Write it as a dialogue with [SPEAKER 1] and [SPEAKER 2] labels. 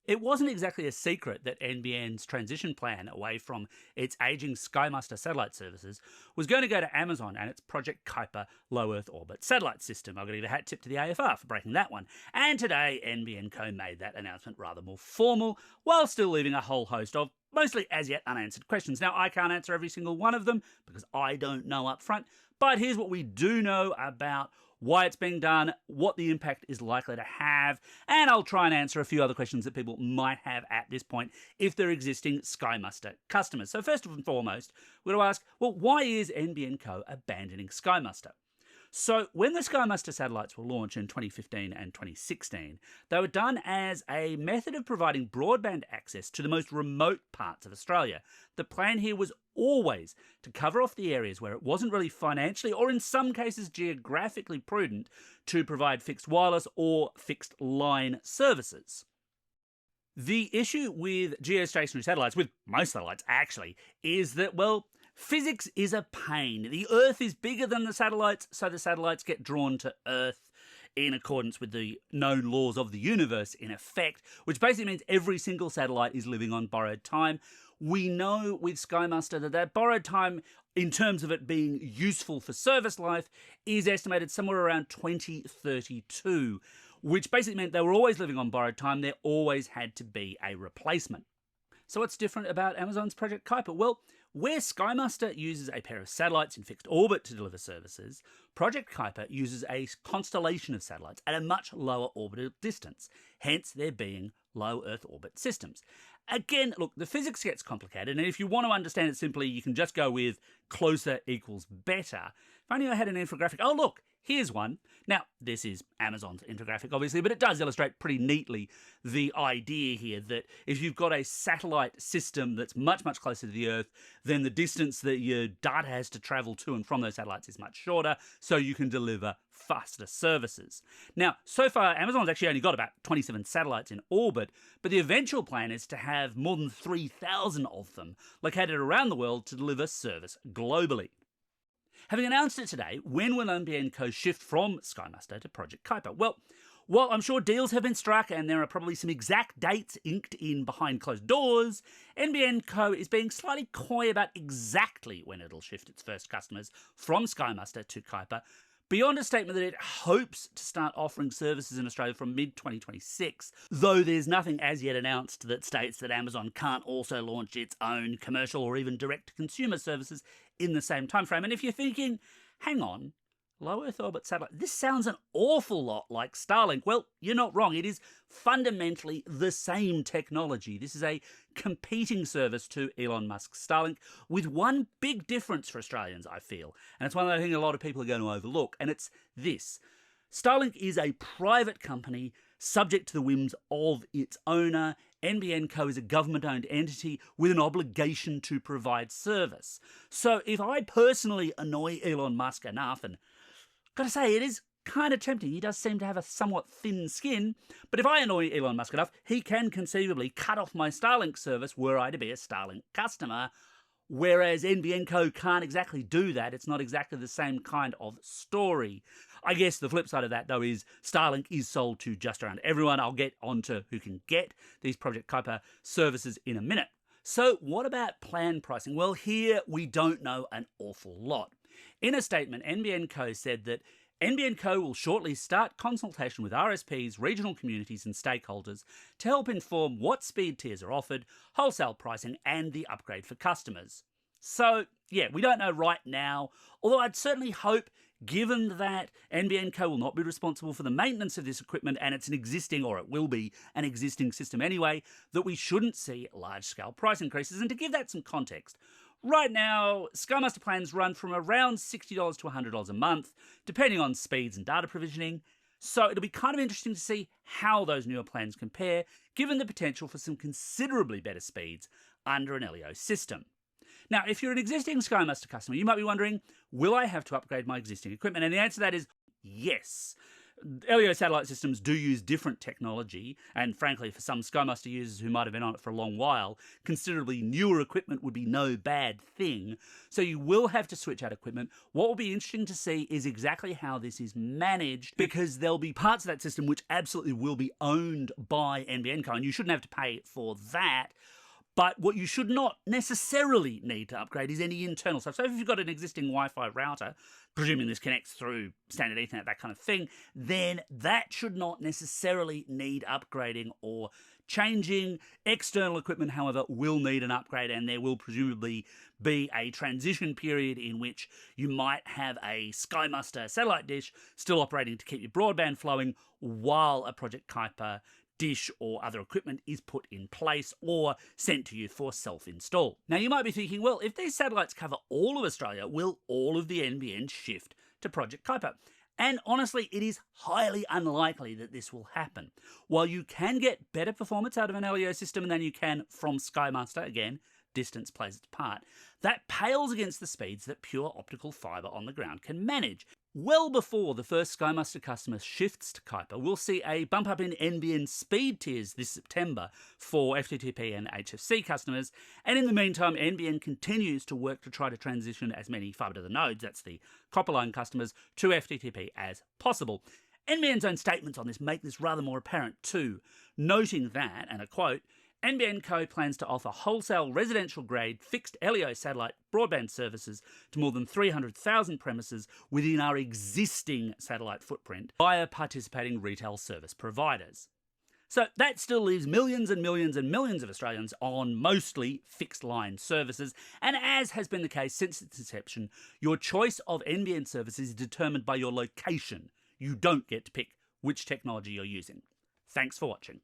[SPEAKER 1] It wasn't exactly a secret that NBN's transition plan away from its aging SkyMaster satellite services was going to go to Amazon and its Project Kuiper low Earth orbit satellite system. I've got to give a hat tip to the AFR for breaking that one. And today, NBN Co made that announcement rather more formal, while still leaving a whole host of mostly as yet unanswered questions. Now, I can't answer every single one of them because I don't know up front, but here's what we do know about why it's being done, what the impact is likely to have, and I'll try and answer a few other questions that people might have at this point if they're existing SkyMaster customers. So first and foremost, we're going to ask, well, why is NBN Co abandoning SkyMaster? So when the SkyMaster satellites were launched in 2015 and 2016, they were done as a method of providing broadband access to the most remote parts of Australia. The plan here was always to cover off the areas where it wasn't really financially or in some cases geographically prudent to provide fixed wireless or fixed line services. The issue with geostationary satellites, with most satellites actually, is that, well, physics is a pain. The Earth is bigger than the satellites, so the satellites get drawn to Earth in accordance with the known laws of the universe, in effect, which basically means every single satellite is living on borrowed time. We know with SkyMaster that borrowed time, in terms of it being useful for service life, is estimated somewhere around 2032, which basically meant they were always living on borrowed time. There always had to be a replacement. So what's different about Amazon's Project Kuiper? Well, where SkyMaster uses a pair of satellites in fixed orbit to deliver services, Project Kuiper uses a constellation of satellites at a much lower orbital distance, hence there being low Earth orbit systems. Again, look, the physics gets complicated, and if you want to understand it simply, you can just go with closer equals better. If only I had an infographic. Oh, look, here's one. Now, this is Amazon's infographic, obviously, but it does illustrate pretty neatly the idea here that if you've got a satellite system that's much, much closer to the Earth, then the distance that your data has to travel to and from those satellites is much shorter, so you can deliver faster services. Now, so far, Amazon's actually only got about 27 satellites in orbit, but the eventual plan is to have more than 3,000 of them located around the world to deliver service globally. Having announced it today, when will NBN Co shift from SkyMaster to Project Kuiper? Well, while I'm sure deals have been struck and there are probably some exact dates inked in behind closed doors, NBN Co is being slightly coy about exactly when it'll shift its first customers from SkyMaster to Kuiper, beyond a statement that it hopes to start offering services in Australia from mid-2026, though there's nothing as yet announced that states that Amazon can't also launch its own commercial or even direct-to-consumer services in the same timeframe. And if you're thinking, hang on, low Earth orbit satellite, this sounds an awful lot like Starlink. Well, you're not wrong. It is fundamentally the same technology. This is a competing service to Elon Musk's Starlink, with one big difference for Australians, I feel. And it's one that I think a lot of people are going to overlook, and it's this. Starlink is a private company subject to the whims of its owner. NBN Co is a government-owned entity with an obligation to provide service. So if I personally annoy Elon Musk enough, and gotta say, it is kind of tempting. He does seem to have a somewhat thin skin, but if I annoy Elon Musk enough, he can conceivably cut off my Starlink service were I to be a Starlink customer, whereas NBN Co can't exactly do that. It's not exactly the same kind of story. I guess the flip side of that, though, is Starlink is sold to just around everyone. I'll get onto who can get these Project Kuiper services in a minute. So what about plan pricing? Well, here we don't know an awful lot. In a statement, NBN Co said that NBN Co will shortly start consultation with RSPs, regional communities and stakeholders to help inform what speed tiers are offered, wholesale pricing and the upgrade for customers. So, yeah, we don't know right now, although I'd certainly hope, given that NBN Co will not be responsible for the maintenance of this equipment and it's an existing, or it will be an existing system anyway, that we shouldn't see large-scale price increases. And to give that some context, right now, SkyMaster plans run from around $60 to $100 a month, depending on speeds and data provisioning. So it'll be kind of interesting to see how those newer plans compare, given the potential for some considerably better speeds under an LEO system. Now, if you're an existing SkyMaster customer, you might be wondering, will I have to upgrade my existing equipment? And the answer to that is yes. LEO satellite systems do use different technology, and frankly, for some SkyMaster users who might have been on it for a long while, considerably newer equipment would be no bad thing. So you will have to switch out equipment. What will be interesting to see is exactly how this is managed, because there'll be parts of that system which absolutely will be owned by NBN Co, and you shouldn't have to pay for that. But what you should not necessarily need to upgrade is any internal stuff. So if you've got an existing Wi-Fi router, presuming this connects through standard Ethernet, that kind of thing, then that should not necessarily need upgrading or changing. External equipment, however, will need an upgrade, and there will presumably be a transition period in which you might have a SkyMaster satellite dish still operating to keep your broadband flowing while a Project Kuiper dish or other equipment is put in place or sent to you for self-install. Now you might be thinking, well, if these satellites cover all of Australia, will all of the NBN shift to Project Kuiper? And honestly, it is highly unlikely that this will happen. While you can get better performance out of an LEO system than you can from SkyMaster, again, distance plays its part, that pales against the speeds that pure optical fibre on the ground can manage. Well before the first SkyMaster customer shifts to Kuiper, we'll see a bump up in NBN speed tiers this September for FTTP and HFC customers, and in the meantime, NBN continues to work to try to transition as many fibre to the nodes, that's the copper line customers, to FTTP as possible. NBN's own statements on this make this rather more apparent too, noting that, and I quote, NBN Co plans to offer wholesale residential-grade fixed LEO satellite broadband services to more than 300,000 premises within our existing satellite footprint via participating retail service providers. So that still leaves millions and millions and millions of Australians on mostly fixed-line services, and as has been the case since its inception, your choice of NBN services is determined by your location. You don't get to pick which technology you're using. Thanks for watching.